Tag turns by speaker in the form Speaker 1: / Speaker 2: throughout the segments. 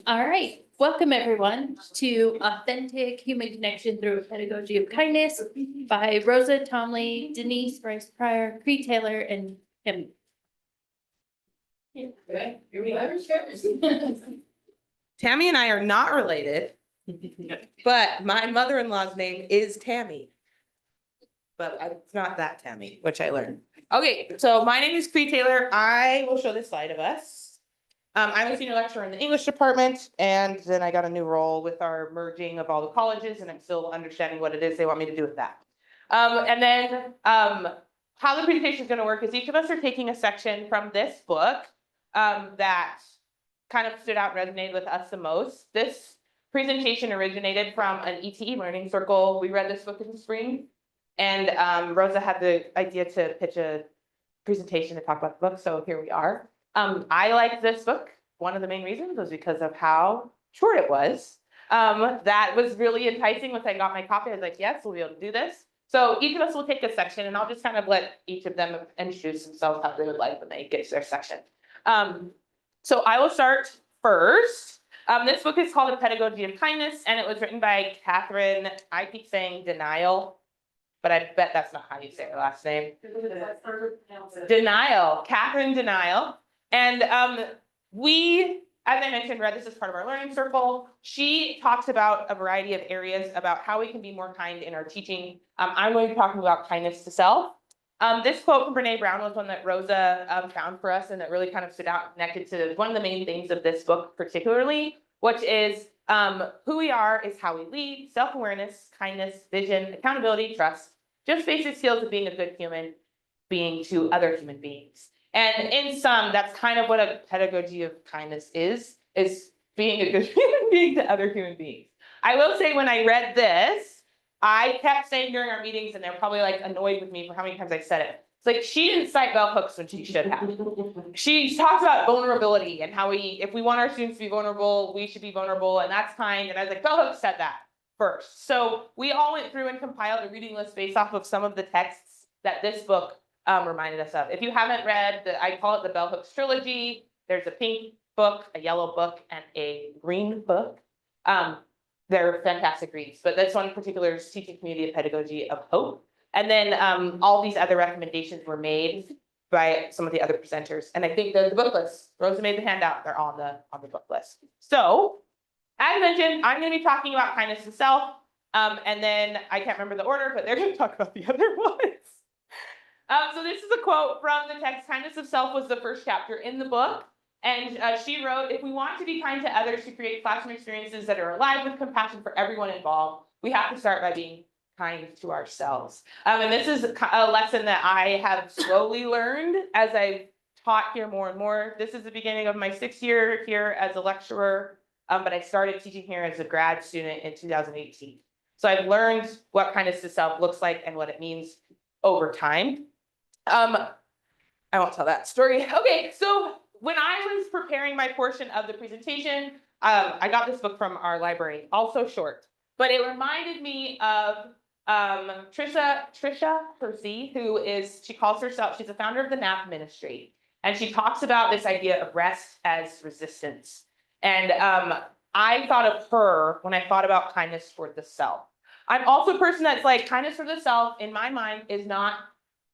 Speaker 1: All right, welcome everyone to Authentic Human Connection Through a Pedagogy of Kindness by Rosa, Thornley, Denise, Bryce Pryor, Cree Taylor, and Tammy.
Speaker 2: Okay, here we go. Tammy and I are not related, but my mother-in-law's name is Tammy. But it's not that Tammy, which I learned. Okay, so my name is Cree Taylor. I will show this slide of us. I'm a senior lecturer in the English department, and then I got a new role with our merging of all the colleges, and I'm still understanding what it is they want me to do with that. How the presentation is going to work is each of us are taking a section from this book that kind of stood out and resonated with us the most. This presentation originated from an ETE learning circle. We read this book in the spring, and Rosa had the idea to pitch a presentation to talk about the book, so here we are. I liked this book. One of the main reasons was because of how short it was. That was really enticing. Once I got my copy, I was like, yes, we'll be able to do this. So each of us will take a section, and I'll just kind of let each of them introduce themselves how they would like when they get to their section. So I will start first. This book is called A Pedagogy of Kindness, and it was written by Catherine, I keep saying Denial, but I bet that's not how you say her last name. Denial, Catherine Denial. And we, as I mentioned, read this as part of our learning circle. She talks about a variety of areas about how we can be more kind in our teaching. I'm going to be talking about kindness to self. This quote from Brene Brown was one that Rosa found for us and that really kind of stood out and connected to one of the main themes of this book particularly, which is who we are is how we lead, self-awareness, kindness, vision, accountability, trust, just basic skills of being a good human being to other human beings. And in sum, that's kind of what a pedagogy of kindness is being a good human being to other human beings. I will say when I read this, I kept saying during our meetings, and they're probably like annoyed with me for how many times I said it. It's like she didn't cite bell hooks when she should have. She talks about vulnerability and how if we want our students to be vulnerable, we should be vulnerable, and that's kind. And I was like, bell hooks said that first. So we all went through and compiled a reading list based off of some of the texts that this book reminded us of. If you haven't read, I call it the Bell Hooks trilogy. There's a pink book, a yellow book, and a green book. They're fantastic reads, but this one in particular is Teaching Community of Pedagogy of Hope. And then all these other recommendations were made by some of the other presenters. And I think the book list, Rosa made the handout, they're all on the book list. So as mentioned, I'm going to be talking about kindness to self. And then I can't remember the order, but they're going to talk about the other ones. So this is a quote from the text. Kindness of self was the first chapter in the book. And she wrote, if we want to be kind to others to create classroom experiences that are alive with compassion for everyone involved, we have to start by being kind to ourselves. And this is a lesson that I have slowly learned as I've taught here more and more. This is the beginning of my 6th year here as a lecturer, but I started teaching here as a grad student in 2018. So I've learned what kindness to self looks like and what it means over time. I won't tell that story. Okay, so when I was preparing my portion of the presentation, I got this book from our library, also short, but it reminded me of Trisha Percy, she calls herself, she's the founder of the NAP ministry. And she talks about this idea of rest as resistance. And I thought of her when I thought about kindness for the self. I'm also a person that's like, kindness for the self, in my mind, is not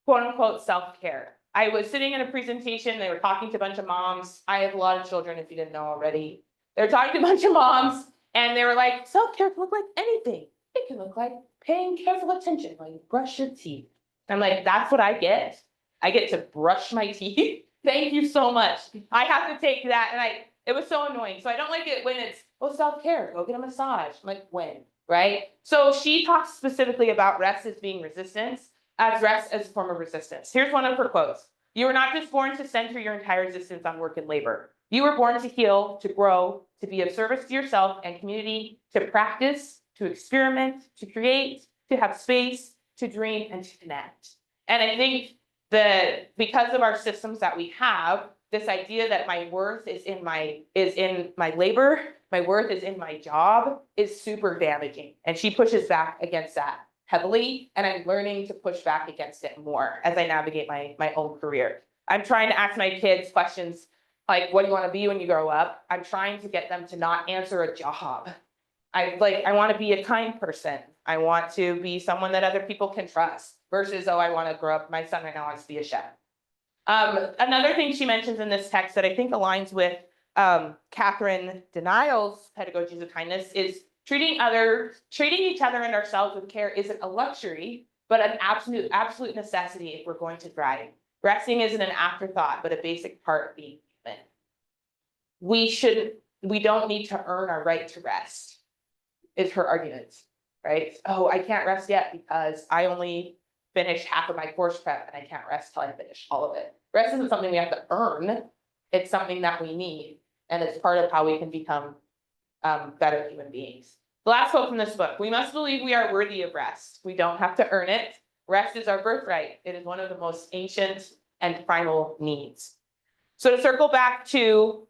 Speaker 2: quote unquote self-care. I was sitting in a presentation, they were talking to a bunch of moms. I have a lot of children, if you didn't know already. They were talking to a bunch of moms, and they were like, self-care can look like anything. It can look like paying careful attention while you brush your teeth. I'm like, that's what I get. I get to brush my teeth. Thank you so much. I have to take that, and it was so annoying. So I don't like it when it's, oh, self-care, go get a massage. I'm like, when, right? So she talks specifically about rest as being resistance, as rest as a form of resistance. Here's one of her quotes. You were not just born to center your entire existence on work and labor. You were born to heal, to grow, to be of service to yourself and community, to practice, to experiment, to create, to have space, to dream, and to connect. And I think that because of our systems that we have, this idea that my worth is in my labor, my worth is in my job, is super damaging. And she pushes back against that heavily, and I'm learning to push back against it more as I navigate my own career. I'm trying to ask my kids questions Like, what do you want to be when you grow up? I'm trying to get them to not answer a job. I want to be a kind person. I want to be someone that other people can trust versus, oh, I want to grow up. My son right now wants to be a chef. Another thing she mentions in this text that I think aligns with Catherine Denial's pedagogies of kindness is treating each other and ourselves with care isn't a luxury, but an absolute necessity if we're going to thrive. Resting isn't an afterthought, but a basic part of being human. We don't need to earn our right to rest, is her argument, right? Oh, I can't rest yet because I only finished half of my course prep and I can't rest till I finish all of it. Rest isn't something we have to earn. It's something that we need. And it's part of how we can become better human beings. The last quote from this book: we must believe we are worthy of rest. We don't have to earn it. Rest is our birthright. It is one of the most ancient and primal needs. So to circle back to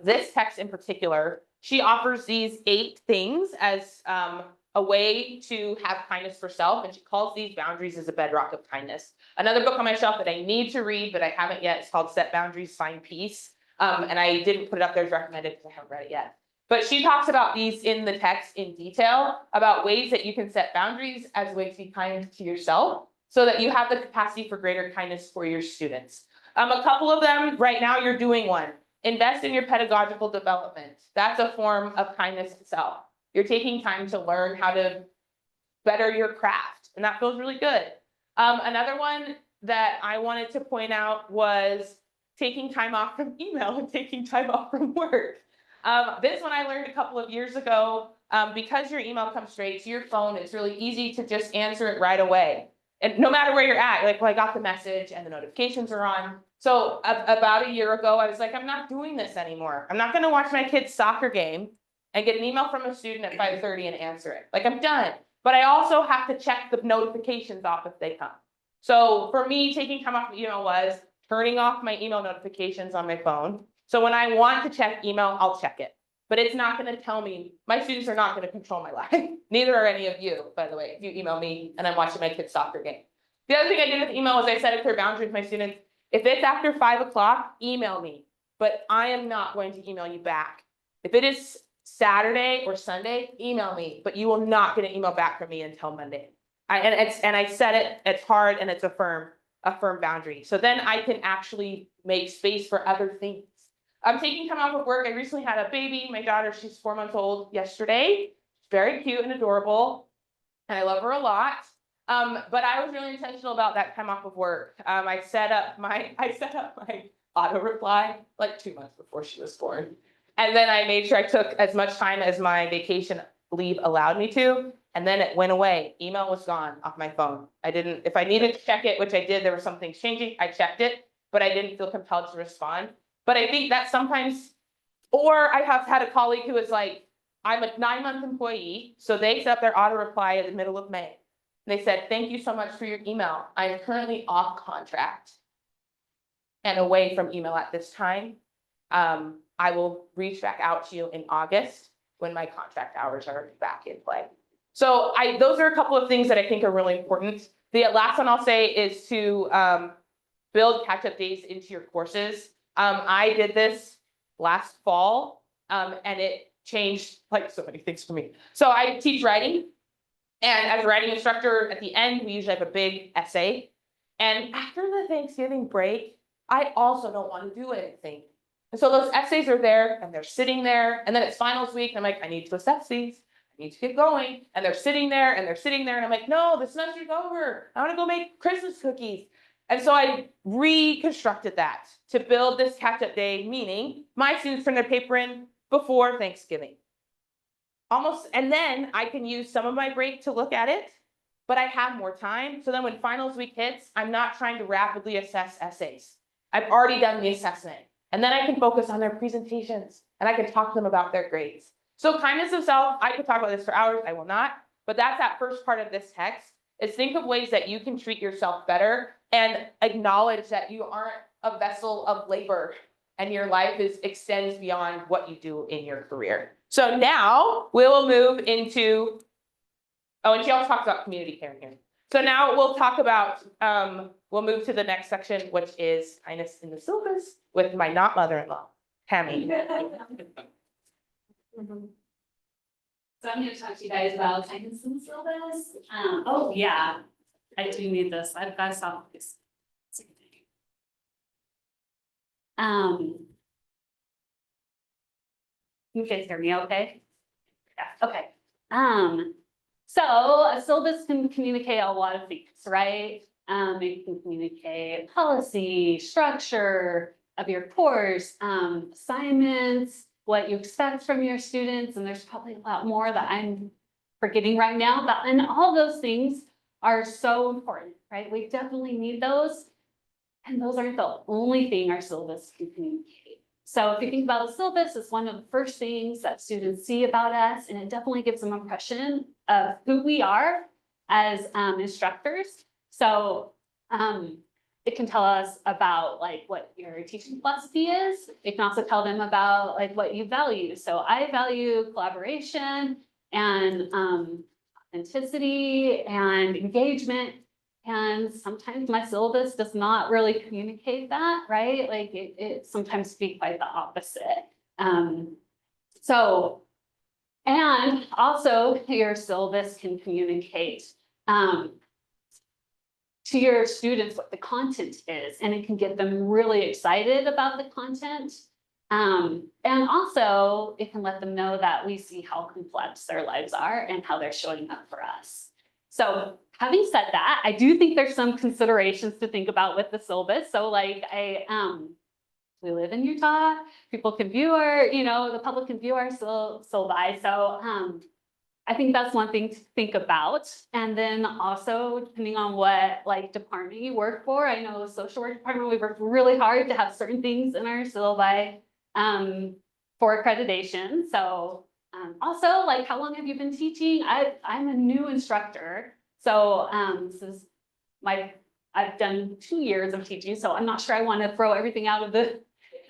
Speaker 2: this text in particular, she offers these 8 things as a way to have kindness for self, and she calls these boundaries as a bedrock of kindness. Another book on my shelf that I need to read, but I haven't yet, is called Set Boundaries, Find Peace. And I didn't put it up there as recommended because I haven't read it yet. But she talks about these in the text in detail, about ways that you can set boundaries as a way to be kind to yourself so that you have the capacity for greater kindness for your students. A couple of them, right now you're doing one. Invest in your pedagogical development. That's a form of kindness to self. You're taking time to learn how to better your craft, and that feels really good. Another one that I wanted to point out was taking time off from email and taking time off from work. This one I learned a couple of years ago. Because your email comes straight to your phone, it's really easy to just answer it right away. And no matter where you're at, like, well, I got the message and the notifications are on. So about a year ago, I was like, I'm not doing this anymore. I'm not going to watch my kid's soccer game and get an email from a student at 5:30 and answer it. Like, I'm done. But I also have to check the notifications off if they come. So for me, taking time off the email was turning off my email notifications on my phone. So when I want to check email, I'll check it. But it's not going to tell me, my students are not going to control my life. Neither are any of you, by the way, if you email me and I'm watching my kid's soccer game. The other thing I did with email was I set a clear boundary with my students. If it's after 5 o'clock, email me, but I am not going to email you back. If it is Saturday or Sunday, email me, but you will not get an email back from me until Monday. And I set it, it's hard and it's a firm boundary. So then I can actually make space for other things. I'm taking time off of work. I recently had a baby. My daughter, she's 4 months old yesterday. She's very cute and adorable, and I love her a lot. But I was really intentional about that time off of work. I set up my auto reply like 2 months before she was born. And then I made sure I took as much time as my vacation leave allowed me to. And then it went away. Email was gone off my phone. If I needed to check it, which I did, there were some things changing, I checked it, but I didn't feel compelled to respond. But I think that sometimes, or I have had a colleague who was like, I'm a 9-month employee. So they set up their auto reply in the middle of May. They said, thank you so much for your email. I am currently off contract and away from email at this time. I will reach back out to you in August when my contract hours are back in play. So those are a couple of things that I think are really important. The last one I'll say is to build catch-up days into your courses. I did this last fall, and it changed like so many things for me. So I teach writing, and as a writing instructor, at the end, we usually have a big essay. And after the Thanksgiving break, I also don't want to do anything. And so those essays are there, and they're sitting there, and then it's finals week, and I'm like, I need to assess these. I need to get going. And they're sitting there, and they're sitting there, and I'm like, no, the semester's over. I want to go make Christmas cookies. And so I reconstructed that to build this catch-up day, meaning my students turn their paper in before Thanksgiving. And then I can use some of my break to look at it, but I have more time. So then when finals week hits, I'm not trying to rapidly assess essays. I've already done the assessment. And then I can focus on their presentations, and I can talk to them about their grades. So kindness of self, I could talk about this for hours, I will not, but that's that first part of this text, is think of ways that you can treat yourself better and acknowledge that you aren't a vessel of labor and your life extends beyond what you do in your career. So now we will move into, oh, and she also talks about community care here. So now we'll talk about, we'll move to the next section, which is kindness in the syllabus with my not mother-in-law, Tammy.
Speaker 3: So I'm gonna talk to you guys about kindness in the syllabus. Oh yeah, I do need this. I've got to stop this. You guys hear me okay? Yeah, okay. So a syllabus can communicate a lot of things, right? It can communicate policy, structure of your course, assignments, what you expect from your students, and there's probably a lot more that I'm forgetting right now, but and all those things are so important, right? We definitely need those, and those aren't the only thing our syllabus can communicate. So if you think about the syllabus, it's one of the first things that students see about us, and it definitely gives them an impression of who we are as instructors. So it can tell us about like what your teaching philosophy is. It can also tell them about like what you value. So I value collaboration and authenticity and engagement. And sometimes my syllabus does not really communicate that, right? Like it sometimes speaks quite the opposite. And also your syllabus can communicate to your students what the content is, and it can get them really excited about the content. And also it can let them know that we see how complex their lives are and how they're showing up for us. So having said that, I do think there's some considerations to think about with the syllabus. So like we live in Utah, people can view our, the public can view our syllabi. So I think that's one thing to think about. And then also depending on what like department you work for, I know the social work department, we work really hard to have certain things in our syllabi for accreditation. So also like how long have you been teaching? I'm a new instructor. So this is I've done 2 years of teaching, so I'm not sure I want to throw everything out of the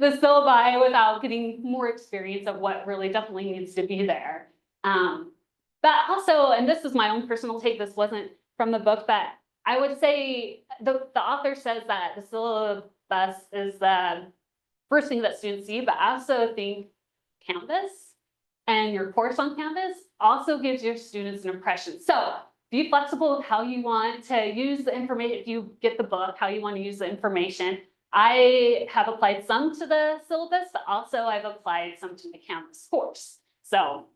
Speaker 3: syllabi without getting more experience of what really definitely needs to be there. But also, and this is my own personal take, this wasn't from the book, but I would say the author says that the syllabus is the first thing that students see, but I also think Canvas and your course on Canvas also gives your students an impression. So be flexible with how you want to use the information. If you get the book, how you want to use the information. I have applied some to the syllabus, but also I've applied some to the Canvas course. So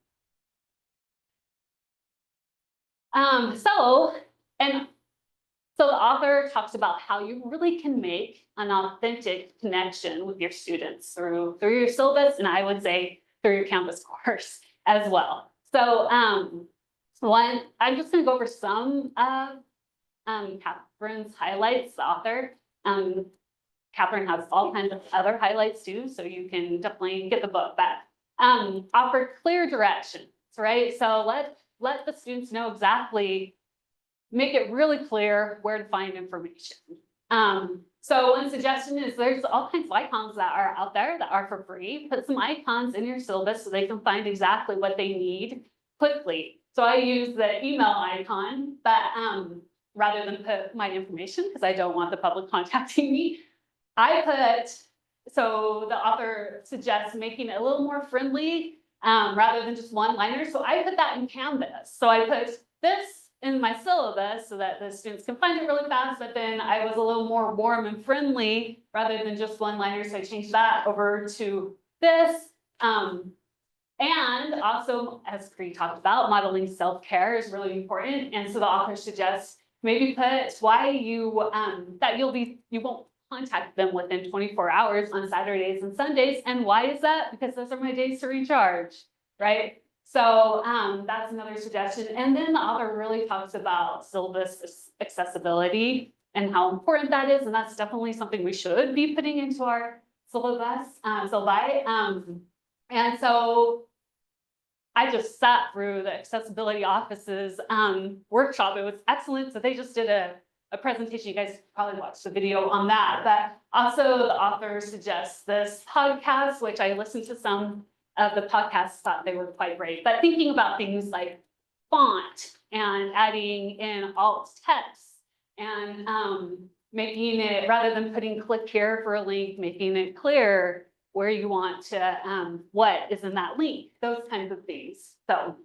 Speaker 3: the author talks about how you really can make an authentic connection with your students through your syllabus, and I would say through your Canvas course as well. So I'm just going to go over some of Catherine's highlights, the author. Catherine has all kinds of other highlights too, so you can definitely get the book. But offer clear directions, right? So let the students know exactly, make it really clear where to find information. So one suggestion is there's all kinds of icons that are out there that are for free. Put some icons in your syllabus so they can find exactly what they need quickly. So I use the email icon, but rather than put my information, because I don't want the public contacting me, so the author suggests making it a little more friendly rather than just one-liners. So I put that in Canvas. So I put this in my syllabus so that the students can find it really fast, but then I was a little more warm and friendly rather than just one-liners. So I changed that over to this. And also, as Cree talked about, modeling self-care is really important. And so the author suggests maybe put why you won't contact them within 24 hours on Saturdays and Sundays. And why is that? Because those are my days to recharge, right? So that's another suggestion. And then the author really talks about syllabus accessibility and how important that is. And that's definitely something we should be putting into our syllabus. And so I just sat through the accessibility office's workshop. It was excellent. So they just did a presentation. You guys probably watched the video on that. But also the author suggests this podcast, which I listened to some of the podcasts, thought they were quite great. But thinking about things like font and adding in alt text and making it, rather than putting click here for a link, making it clear where you want to, what is in that link, those kinds of things. So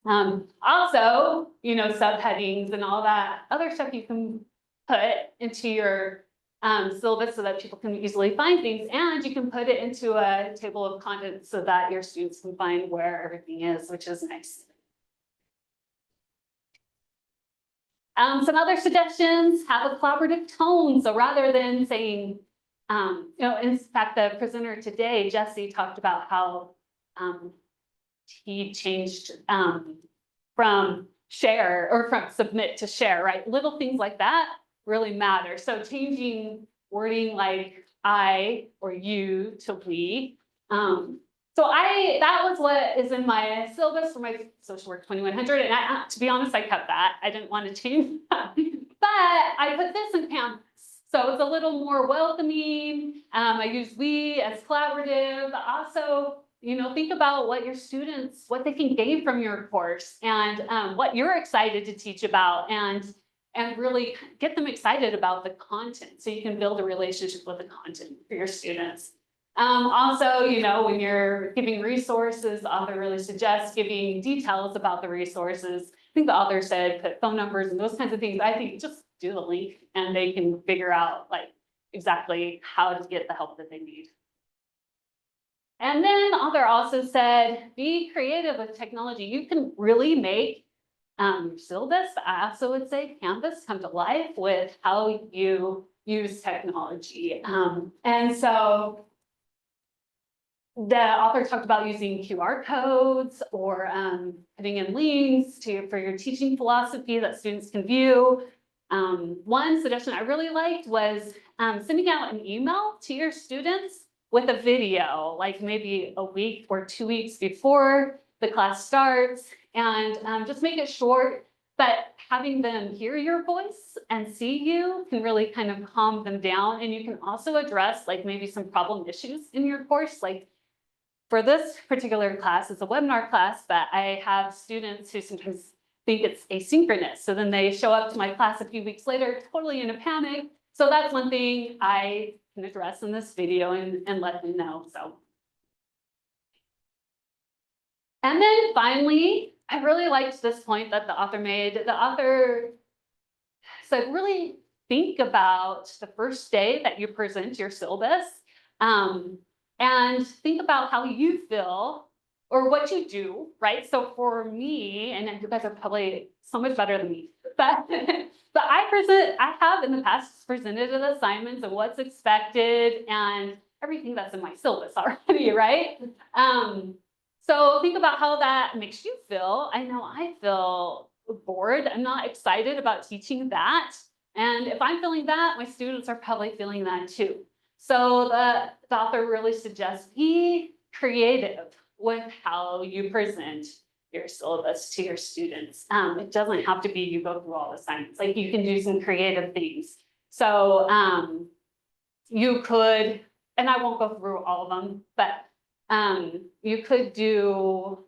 Speaker 3: also, you know, subheadings and all that other stuff you can put into your syllabus so that people can easily find things, and you can put it into a table of contents so that your students can find where everything is, which is nice. Some other suggestions: have a collaborative tone. So rather than saying, you know, in fact, the presenter today, Jesse, talked about how he changed from share or from submit to share, right? Little things like that really matter. So changing wording like I or you to we. So that was what is in my syllabus for my social work 2100. And to be honest, I kept that. I didn't want to change that. But I put this in Canvas. So it's a little more welcoming. I use we as collaborative. Also, you know, think about what your students, what they can gain from your course, and what you're excited to teach about, and really get them excited about the content so you can build a relationship with the content for your students. Also, you know, when you're giving resources, the author really suggests giving details about the resources. I think the author said put phone numbers and those kinds of things. I think just do the link and they can figure out like exactly how to get the help that they need. And then the author also said, be creative with technology. You can really make syllabus, I also would say Canvas, come to life with how you use technology. And so the author talked about using QR codes or putting in links for your teaching philosophy that students can view. One suggestion I really liked was sending out an email to your students with a video, like maybe a week or 2 weeks before the class starts, and just make it short, but having them hear your voice and see you can really kind of calm them down. And you can also address like maybe some problem issues in your course. Like for this particular class, it's a webinar class, but I have students who sometimes think it's asynchronous. So then they show up to my class a few weeks later, totally in a panic. So that's one thing I can address in this video and let them know. So. And then finally, I really liked this point that the author made. The author said, really think about the first day that you present your syllabus, and think about how you feel or what you do, right? So for me, and you guys are probably so much better than me, but I have in the past presented assignments and what's expected and everything that's in my syllabus already, right? So think about how that makes you feel. I know I feel bored. I'm not excited about teaching that. And if I'm feeling that, my students are probably feeling that too. So the author really suggests be creative with how you present your syllabus to your students. It doesn't have to be you go through all the assignments. Like you can do some creative things. So you could, and I won't go through all of them, but you could do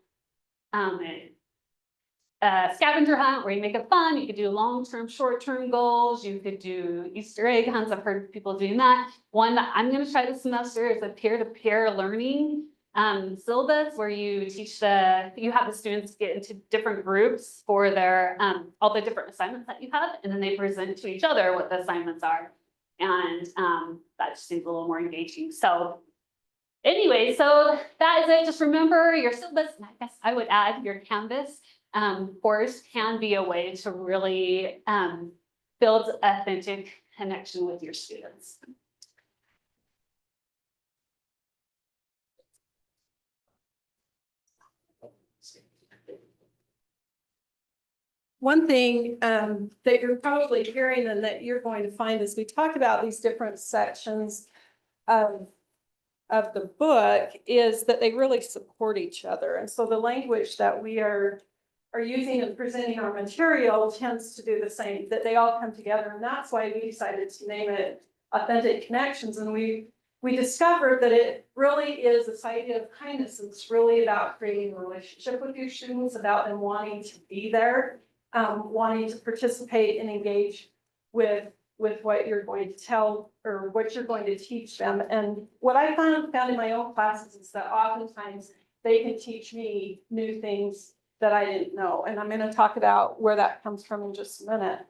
Speaker 3: a scavenger hunt where you make it fun. You could do long-term, short-term goals. You could do Easter egg hunts. I've heard people doing that. One that I'm going to try this semester is a peer-to-peer learning syllabus where you teach you have the students get into different groups for their all the different assignments that you have, and then they present to each other what the assignments are, and that just seems a little more engaging. So anyway, so that is it. Just remember your syllabus, and I guess I would add your Canvas course can be a way to really build authentic connection with your students.
Speaker 4: One thing that you're probably hearing and that you're going to find as we talk about these different sections of the book is that they really support each other. And so the language that we are using and presenting our material tends to do the same, that they all come together. And that's why we decided to name it Authentic Connections. And we we discovered that it really is this idea of kindness. It's really about creating a relationship with your students, about them wanting to be there, wanting to participate and engage with what you're going to tell or what you're going to teach them. And what I found in my own classes is that oftentimes they can teach me new things that I didn't know. And I'm going to talk about where that comes from in just a minute.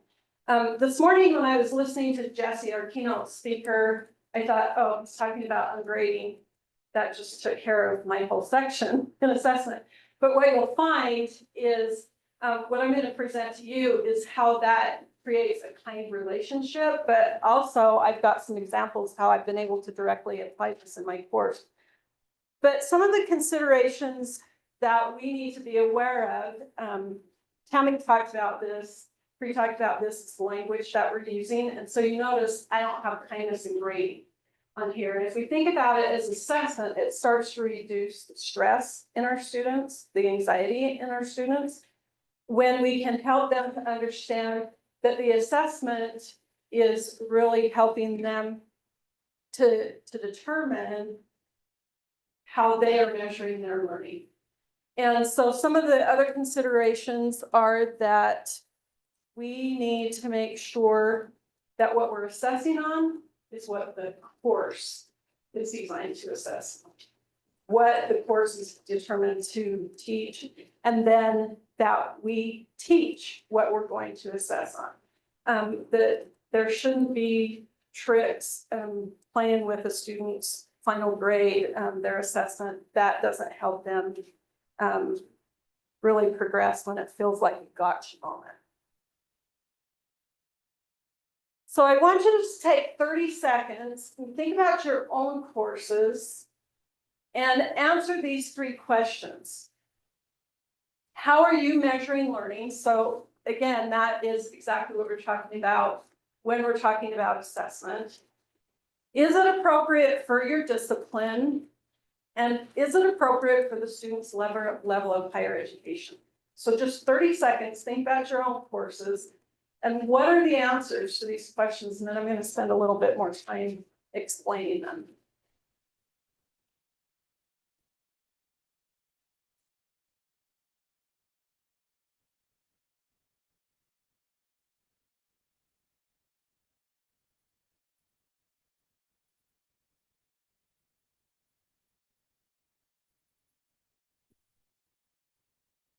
Speaker 4: This morning when I was listening to Jessie, our keynote speaker, I thought, oh, he's talking about ungrading. That just took care of my whole section in assessment. But what you'll find is what I'm going to present to you is how that creates a kind relationship, but also I've got some examples how I've been able to directly apply this in my course. But some of the considerations that we need to be aware of, Tammy talked about this, Cree talked about this language that we're using, and so you notice I don't have kindness and grading on here. And if we think about it as assessment, it starts to reduce the stress in our students, the anxiety in our students, when we can help them to understand that the assessment is really helping them to determine how they are measuring their learning. And so some of the other considerations are that we need to make sure that what we're assessing on is what the course is designed to assess, what the course is determined to teach, and then that we teach what we're going to assess on. That there shouldn't be tricks playing with a student's final grade, their assessment. That doesn't help them really progress when it feels like a gotcha moment. So I want you to just take 30 seconds and think about your own courses and answer these 3 questions. How are you measuring learning? So again, that is exactly what we're talking about when we're talking about assessment. Is it appropriate for your discipline? And is it appropriate for the student's level of higher education? So just 30 seconds, think about your own courses and what are the answers to these questions? And then I'm going to spend a little bit more time explaining them.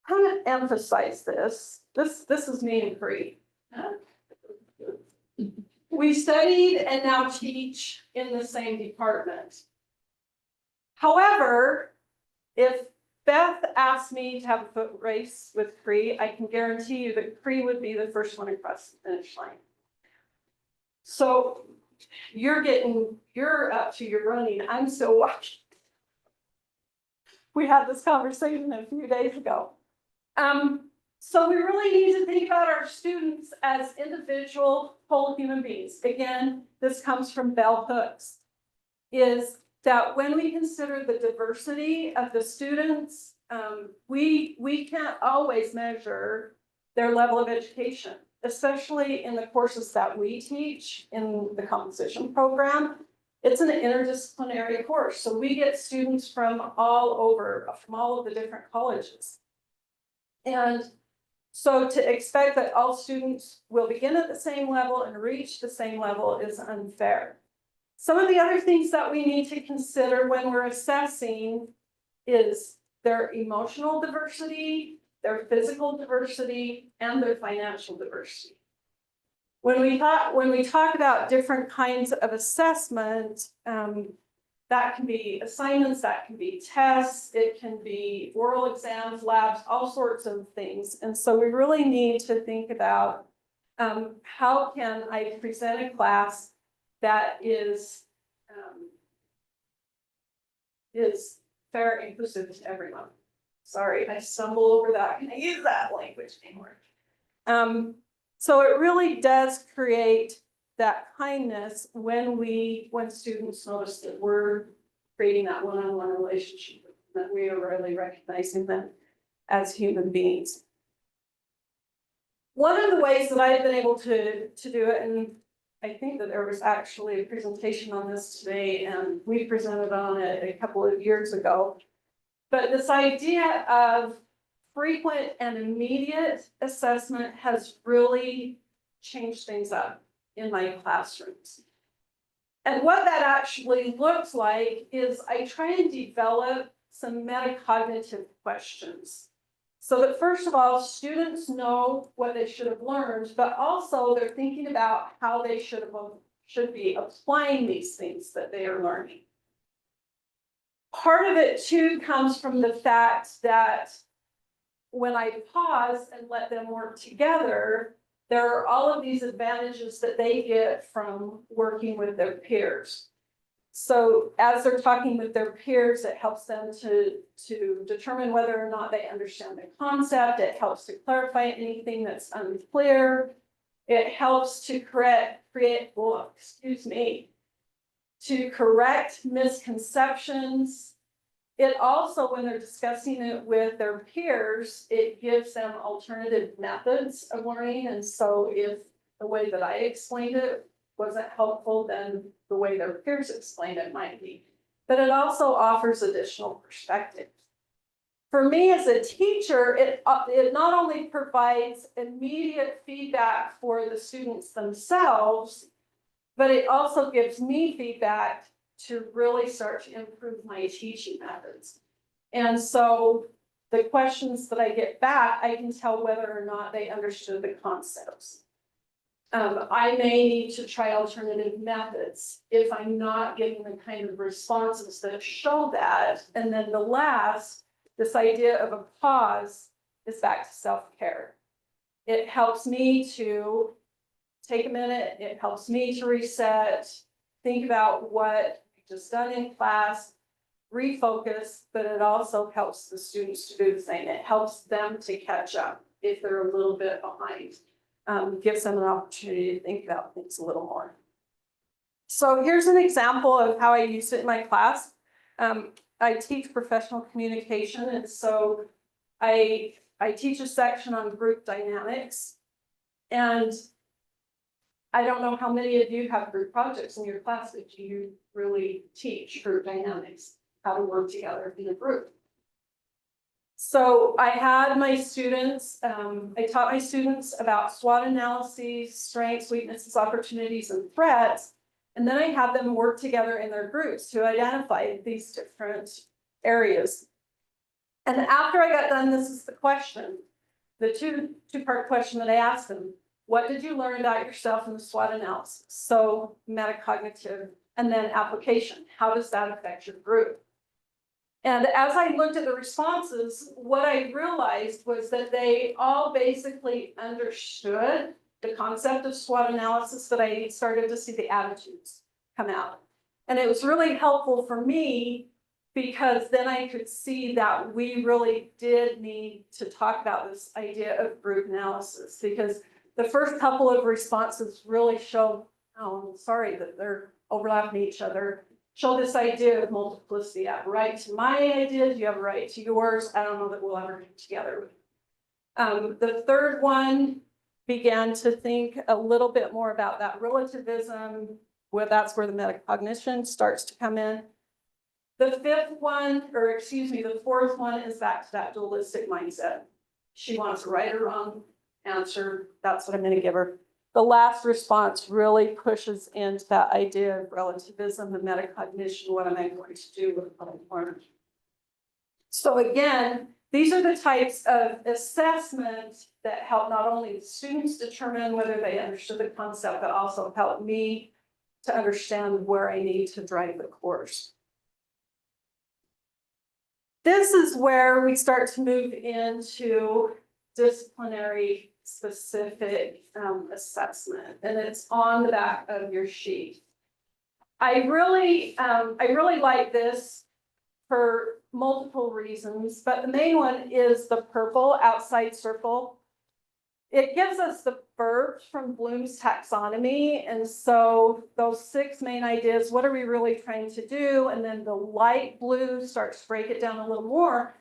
Speaker 4: I'm going to emphasize this. This is me and Cree. We studied and now teach in the same department. However, if Beth asked me to have a foot race with Cree, I can guarantee you that Cree would be the first one across the finish line. So you're up to your running. I'm still watching. We had this conversation a few days ago. So we really need to think about our students as individual whole human beings. Again, this comes from bell hooks, is that when we consider the diversity of the students, we can't always measure their level of education, especially in the courses that we teach in the composition program. It's an interdisciplinary course, so we get students from all of the different colleges. And so to expect that all students will begin at the same level and reach the same level is unfair. Some of the other things that we need to consider when we're assessing is their emotional diversity, their physical diversity, and their financial diversity. When we talk about different kinds of assessment, that can be assignments, that can be tests, it can be oral exams, labs, all sorts of things. And so we really need to think about how can I present a class that is fair and inclusive to everyone. Sorry, I stumble over that. Can I use that language anymore? So it really does create that kindness when students notice that we're creating that one-on-one relationship, that we are really recognizing them as human beings. One of the ways that I've been able to do it, and I think that there was actually a presentation on this today, and we presented on it a couple of years ago. But this idea of frequent and immediate assessment has really changed things up in my classrooms. And what that actually looks like is I try and develop some metacognitive questions. So that first of all, students know what they should have learned, but also they're thinking about how they should be applying these things that they are learning. Part of it too comes from the fact that when I pause and let them work together, there are all of these advantages that they get from working with their peers. So as they're talking with their peers, it helps them to determine whether or not they understand the concept. It helps to clarify anything that's unclear. It helps to correct misconceptions. It also, when they're discussing it with their peers, it gives them alternative methods of learning. And so if the way that I explained it wasn't helpful, then the way their peers explained it might be. But it also offers additional perspective. For me as a teacher, it not only provides immediate feedback for the students themselves, but it also gives me feedback to really start to improve my teaching methods. And so the questions that I get back, I can tell whether or not they understood the concepts. I may need to try alternative methods if I'm not getting the kind of responses that show that. And then the last, this idea of a pause, is back to self-care. It helps me to take a minute. It helps me to reset, think about what we just done in class, refocus, but it also helps the students to do the same. It helps them to catch up if they're a little bit behind. Gives them an opportunity to think about things a little more. So here's an example of how I used it in my class. I teach professional communication, and so I teach a section on group dynamics. And I don't know how many of you have group projects in your class that you really teach group dynamics, how to work together in a group. So I had my students, I taught my students about SWOT analyses, strengths, weaknesses, opportunities, and threats. And then I had them work together in their groups to identify these different areas. And after I got done, this is the question, the two-part question that I asked them. What did you learn about yourself in the SWOT analysis? So metacognitive, and then application. How does that affect your group? And as I looked at the responses, what I realized was that they all basically understood the concept of SWOT analysis, but I started to see the attitudes come out. And it was really helpful for me because then I could see that we really did need to talk about this idea of group analysis, because the first couple of responses really showed, oh, I'm sorry that they're overlapping each other. Show this idea of multiplicity. I have a right to my ideas, you have a right to yours. I don't know that we'll ever get together. The third one began to think a little bit more about that relativism, where that's where the metacognition starts to come in. The fourth one is back to that dualistic mindset. She wants a right or wrong answer. That's what I'm going to give her. The last response really pushes into that idea of relativism and metacognition. What am I going to do with what I've learned? So again, these are the types of assessment that help not only the students determine whether they understood the concept, but also help me to understand where I need to drive the course. This is where we start to move into disciplinary specific assessment, and it's on the back of your sheet. I really like this for multiple reasons, but the main one is the purple outside circle. It gives us the verbs from Bloom's taxonomy, and so those 6 main ideas, what are we really trying to do? And then the light blue starts to break it down a little more.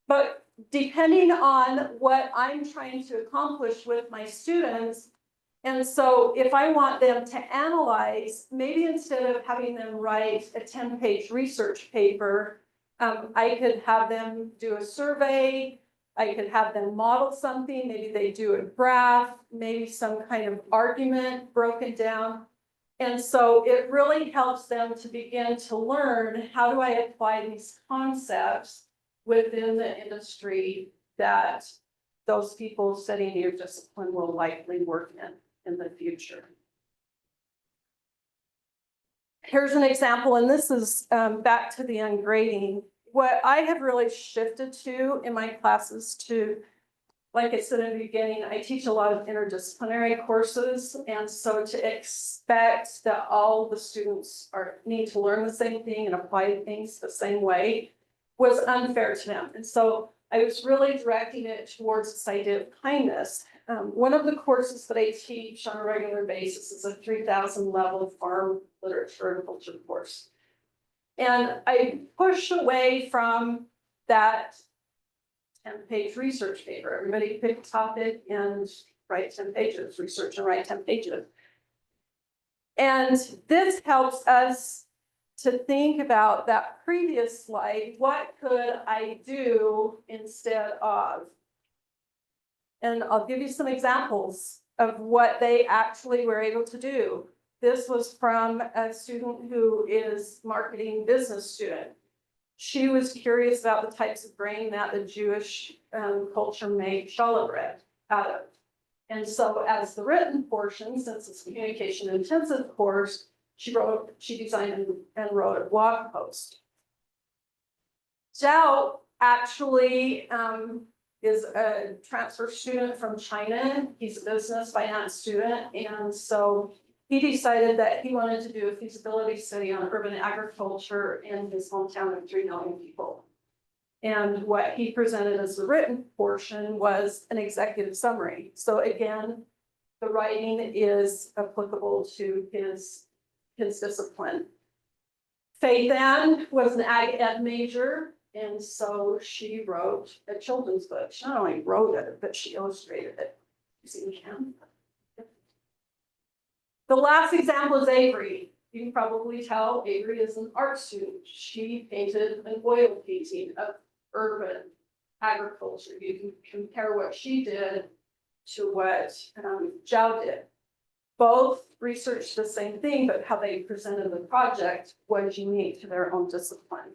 Speaker 4: But depending on what I'm trying to accomplish with my students, And so if I want them to analyze, maybe instead of having them write a 10-page research paper, I could have them do a survey. I could have them model something. Maybe they do a graph, maybe some kind of argument broken down. And so it really helps them to begin to learn, how do I apply these concepts within the industry that those people studying your discipline will likely work in the future. Here's an example, and this is back to the ungrading. What I have really shifted to in my classes to, like I said in the beginning, I teach a lot of interdisciplinary courses, and so to expect that all the students need to learn the same thing and apply things the same way was unfair to them. And so I was really directing it towards this idea of kindness. One of the courses that I teach on a regular basis is a 3,000 level farm literature and culture course. And I push away from that 10-page research paper. Everybody pick a topic and write 10 pages, research and write 10 pages. And this helps us to think about that previous slide. What could I do instead of? And I'll give you some examples of what they actually were able to do. This was from a student who is marketing business student. She was curious about the types of grain that the Jewish culture made challah bread out of. And so as the written portion, since it's a communication intensive course, she designed and wrote a blog post. Zhao actually is a transfer student from China. He's a business finance student. And so he decided that he wanted to do a feasibility study on urban agriculture in his hometown of 3 million people. And what he presented as the written portion was an executive summary. So again, the writing is applicable to his discipline. Faith Ann was an ag ed major, and so she wrote a children's book. She not only wrote it, but she illustrated it. You see the camera? The last example is Avery. You can probably tell Avery is an art student. She painted an oil painting of urban agriculture. You can compare what she did to what Zhao did. Both researched the same thing, but how they presented the project was unique to their own discipline.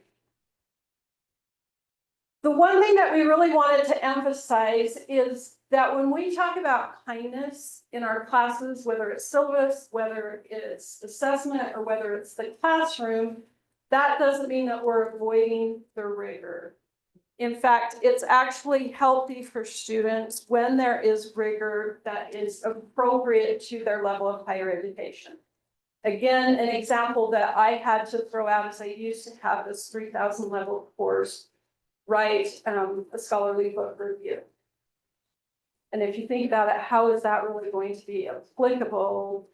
Speaker 4: The one thing that we really wanted to emphasize is that when we talk about kindness in our classes, whether it's syllabus, whether it's assessment, or whether it's the classroom, that doesn't mean that we're avoiding the rigor. In fact, it's actually healthy for students when there is rigor that is appropriate to their level of higher education. Again, an example that I had to throw out is I used to have this 3,000 level course write a scholarly book review. And if you think about it, how is that really going to be applicable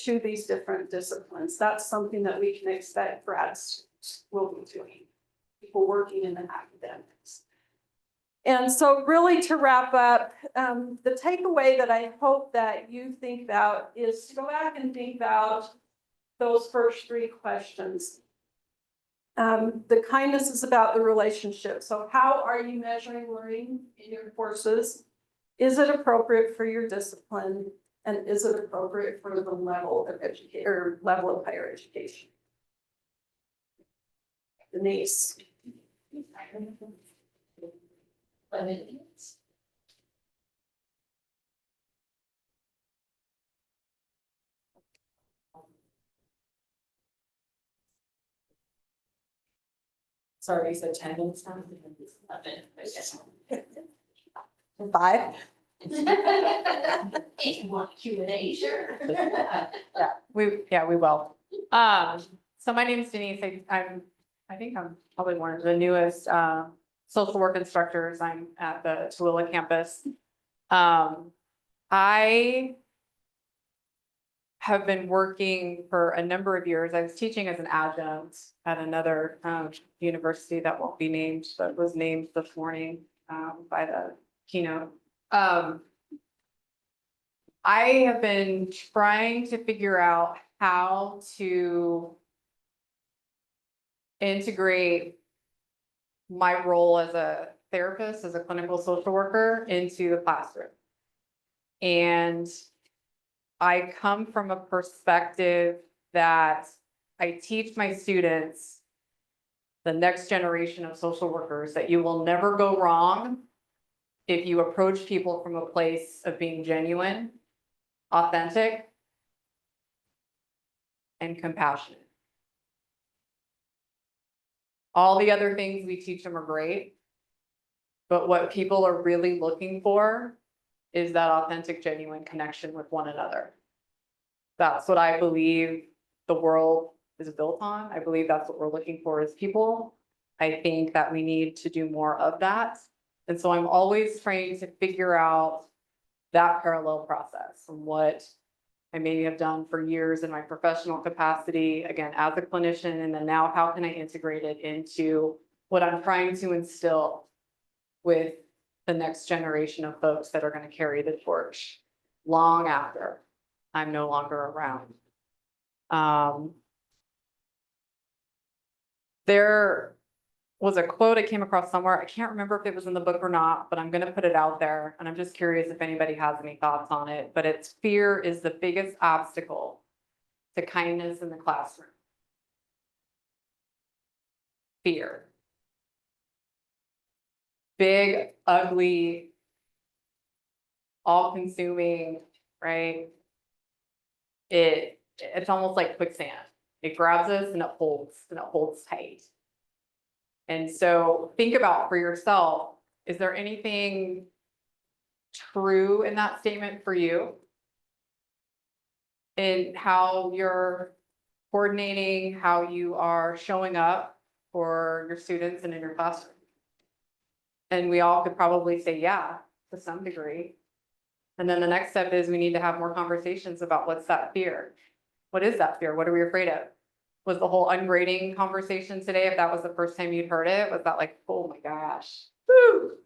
Speaker 4: to these different disciplines? That's something that we can expect grad students will be doing, people working in the academics. And so really to wrap up, the takeaway that I hope that you think about is to go back and think about those first 3 questions. The kindness is about the relationship. So how are you measuring learning in your courses? Is it appropriate for your discipline? And is it appropriate for the level of education or level of higher education? Denise.
Speaker 5: Sorry, you said 10 minutes now? 11.
Speaker 4: 5.
Speaker 5: If you want Q&A, sure.
Speaker 6: Yeah, we will. So my name is Denise. I think I'm probably one of the newest social work instructors. I'm at the Tooele campus. I have been working for a number of years. I was teaching as an adjunct at another university that won't be named, but was named this morning by the keynote. I have been trying to figure out how to integrate my role as a therapist, as a clinical social worker into the classroom. And I come from a perspective that I teach my students, the next generation of social workers, that you will never go wrong if you approach people from a place of being genuine, authentic, and compassionate. All the other things we teach them are great, but what people are really looking for is that authentic, genuine connection with one another. That's what I believe the world is built on. I believe that's what we're looking for as people. I think that we need to do more of that. And so I'm always trying to figure out that parallel process from what I maybe have done for years in my professional capacity, again, as a clinician, and then now how can I integrate it into what I'm trying to instill with the next generation of folks that are going to carry the torch long after I'm no longer around. There was a quote I came across somewhere. I can't remember if it was in the book or not, but I'm going to put it out there. And I'm just curious if anybody has any thoughts on it. But it's fear is the biggest obstacle to kindness in the classroom. Fear. Big, ugly, all-consuming, right? It's almost like quicksand. It grabs us and it holds tight. And so think about for yourself, is there anything true in that statement for you? In how you're coordinating, how you are showing up for your students and in your classroom? And we all could probably say, yeah, to some degree. And then the next step is we need to have more conversations about what's that fear? What is that fear? What are we afraid of? Was the whole ungrading conversation today, if that was the first time you'd heard it, was that like, oh my gosh, woo?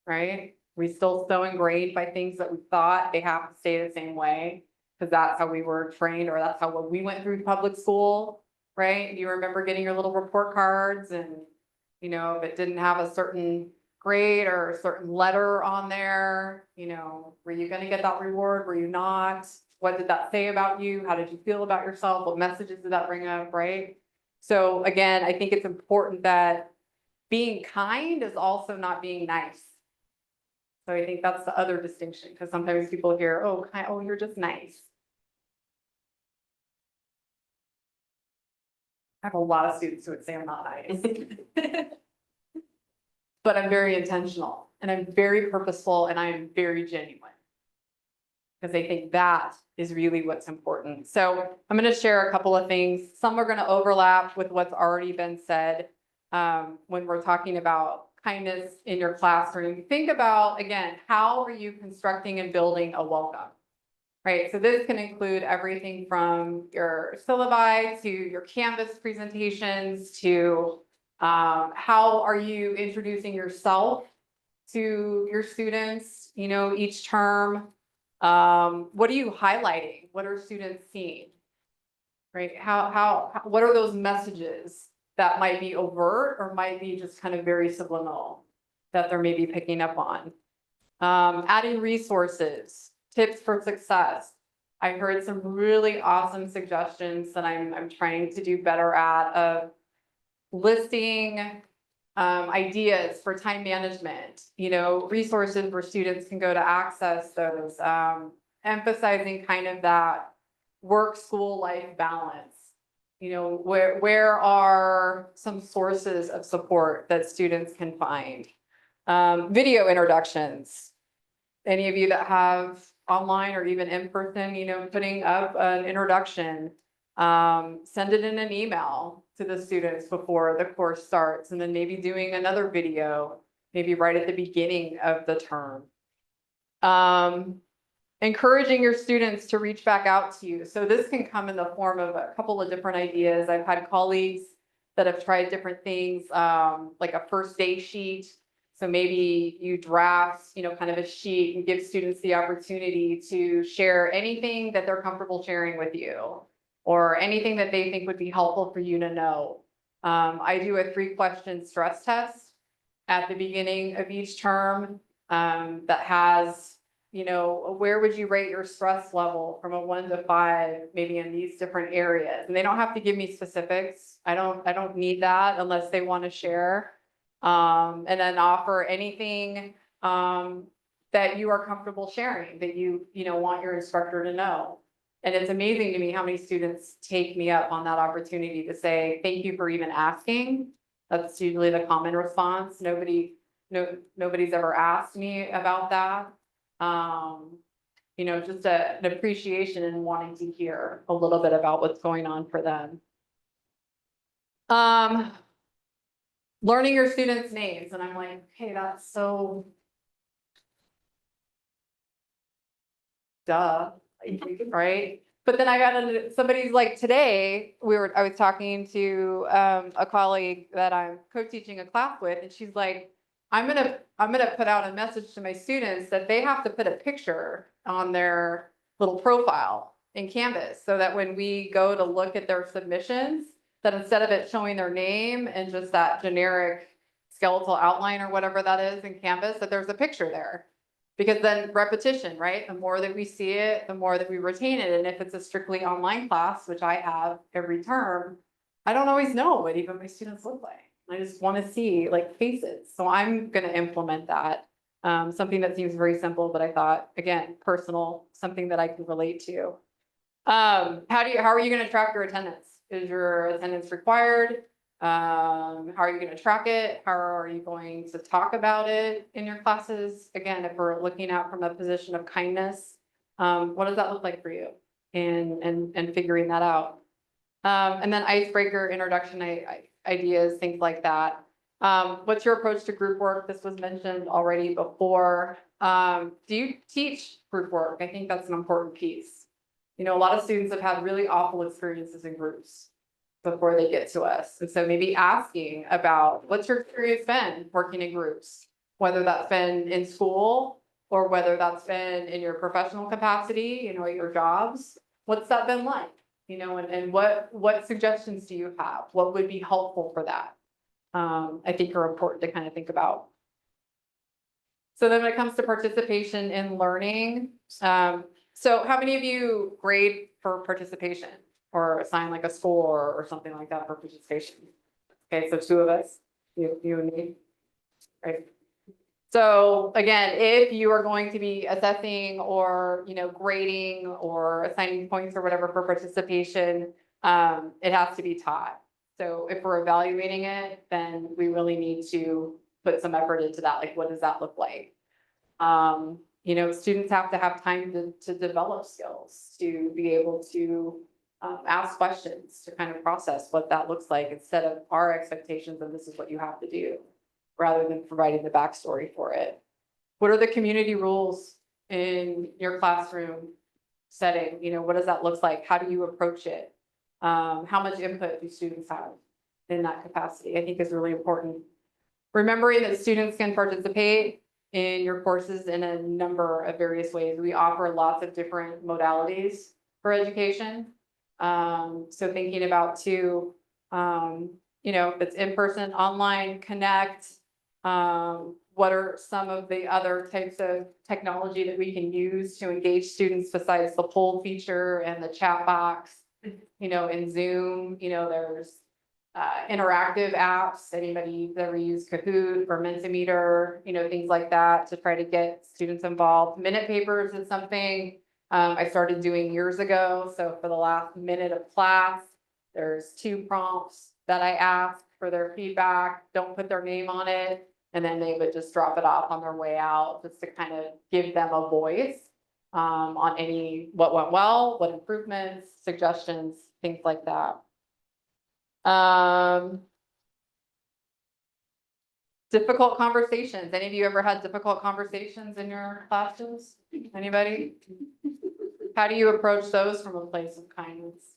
Speaker 6: Right? We still so ingrained by things that we thought they have to stay the same way, because that's how we were trained, or that's how we went through public school, right? You remember getting your little report cards, and you know, if it didn't have a certain grade or a certain letter on there, you know, were you going to get that reward? Were you not? What did that say about you? How did you feel about yourself? What messages did that bring up, right? So again, I think it's important that being kind is also not being nice. So I think that's the other distinction, because sometimes people hear, oh, oh, you're just nice. I have a lot of students who would say I'm not nice. But I'm very intentional, and I'm very purposeful, and I'm very genuine. Because I think that is really what's important. So I'm going to share a couple of things. Some are going to overlap with what's already been said when we're talking about kindness in your classroom. Think about, again, how are you constructing and building a welcome? Right, so this can include everything from your syllabi to your Canvas presentations to how are you introducing yourself to your students, you know, each term. What are you highlighting? What are students seeing? Right? What are those messages that might be overt or might be just kind of very subliminal that they're maybe picking up on? Adding resources, tips for success. I heard some really awesome suggestions that I'm trying to do better at, of listing ideas for time management, you know, resources where students can go to access those, emphasizing kind of that work school life balance. You know, where are some sources of support that students can find? Video introductions. Any of you that have online or even in person, you know, putting up an introduction, send it in an email to the students before the course starts, and then maybe doing another video, maybe right at the beginning of the term. Encouraging your students to reach back out to you. So this can come in the form of a couple of different ideas. I've had colleagues that have tried different things, like a first day sheet. So maybe you draft, kind of a sheet and give students the opportunity to share anything that they're comfortable sharing with you, or anything that they think would be helpful for you to know. I do a 3-question stress test at the beginning of each term, that has, where would you rate your stress level from a 1 to 5, maybe in these different areas? And they don't have to give me specifics. I don't need that unless they want to share. And then offer anything, that you are comfortable sharing, that you want your instructor to know. And it's amazing to me how many students take me up on that opportunity to say, thank you for even asking. That's usually the common response. Nobody's ever asked me about that. Just an appreciation and wanting to hear a little bit about what's going on for them. Learning your students' names, and I'm like, hey, that's so duh, right? But then I got into somebody's like today, I was talking to a colleague that I'm co-teaching a class with, and she's like, I'm gonna put out a message to my students that they have to put a picture on their little profile in Canvas, so that when we go to look at their submissions, that instead of it showing their name and just that generic skeletal outline or whatever that is in Canvas, that there's a picture there. Because then repetition, right? The more that we see it, the more that we retain it. And if it's a strictly online class, which I have every term, I don't always know what even my students look like. I just want to see like faces. So I'm going to implement that. Something that seems very simple, but I thought, again, personal, something that I can relate to. How are you going to track your attendance? Is your attendance required? How are you going to track it? How are you going to talk about it in your classes? Again, if we're looking at from a position of kindness, what does that look like for you? And figuring that out. And then icebreaker, introduction ideas, things like that. What's your approach to group work? This was mentioned already before. Do you teach group work? I think that's an important piece. A lot of students have had really awful experiences in groups before they get to us. And so maybe asking about what's your experience been working in groups, whether that's been in school or whether that's been in your professional capacity, at your jobs. What's that been like? And what suggestions do you have? What would be helpful for that? I think are important to kind of think about. So then when it comes to participation in learning, so how many of you grade for participation or assign like a score or something like that for participation? Okay, so 2 of us, you and me, right? So again, if you are going to be assessing or, grading or assigning points or whatever for participation, it has to be taught. So if we're evaluating it, then we really need to put some effort into that. Like, what does that look like? Students have to have time to develop skills, to be able to ask questions, to kind of process what that looks like instead of our expectations of this is what you have to do, rather than providing the backstory for it. What are the community rules in your classroom setting? What does that look like? How do you approach it? How much input do students have in that capacity? I think is really important. Remembering that students can participate in your courses in a number of various ways. We offer lots of different modalities for education. So thinking about too, if it's in person, online, connect, what are some of the other types of technology that we can use to engage students besides the poll feature and the chat box? In Zoom, there's interactive apps. Anybody ever use Kahoot or Mentimeter, things like that to try to get students involved. Minute papers is something I started doing years ago. So for the last minute of class, there's 2 prompts that I ask for their feedback. Don't put their name on it. And then they would just drop it off on their way out just to kind of give them a voice on what went well, what improvements, suggestions, things like that. Difficult conversations. Any of you ever had difficult conversations in your classes? Anybody? How do you approach those from a place of kindness?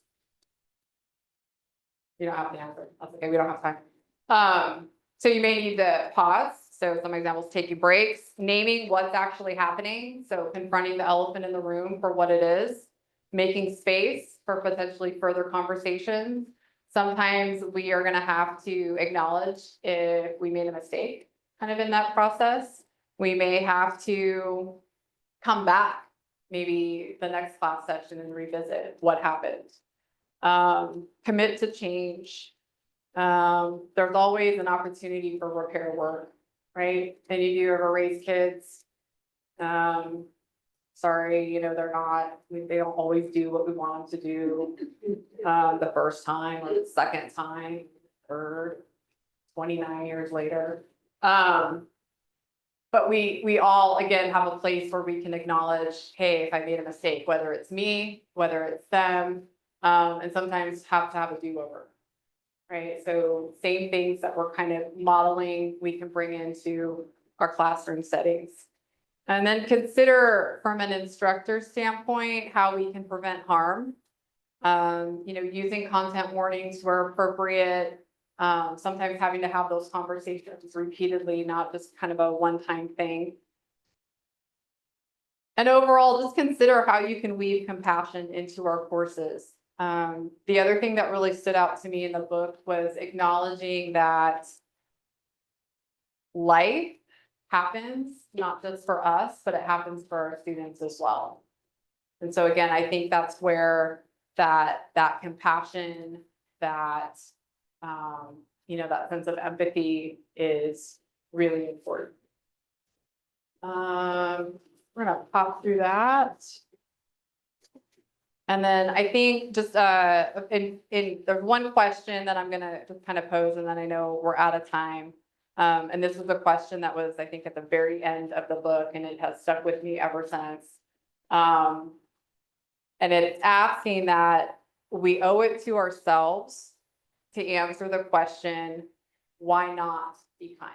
Speaker 6: You don't have to answer. That's okay. We don't have time. So you may need to pause, So some examples, taking breaks, naming what's actually happening. So confronting the elephant in the room for what it is, making space for potentially further conversations. Sometimes we are gonna have to acknowledge if we made a mistake kind of in that process. We may have to come back maybe the next class session and revisit what happened. Commit to change. There's always an opportunity for repair work, right? Any of you ever raise kids? Sorry, they don't always do what we want them to do. The first time or the second time, third, 29 years later. But we all, again, have a place where we can acknowledge, hey, if I made a mistake, whether it's me, whether it's them, and sometimes have to have a do-over. Right, so same things that we're kind of modeling, we can bring into our classroom settings. And then consider from an instructor standpoint, how we can prevent harm. Using content warnings where appropriate, sometimes having to have those conversations repeatedly, not just kind of a one-time thing. And overall, just consider how you can weave compassion into our courses. The other thing that really stood out to me in the book was acknowledging that life happens, not just for us, but it happens for our students as well. And so again, I think that's where that compassion, that sense of empathy is really important. We're gonna pop through that. And then I think just there's one question that I'm gonna just kind of pose, and then I know we're out of time. And this was a question that was, I think, at the very end of the book, and it has stuck with me ever since. And it's asking that we owe it to ourselves to answer the question, why not be kind?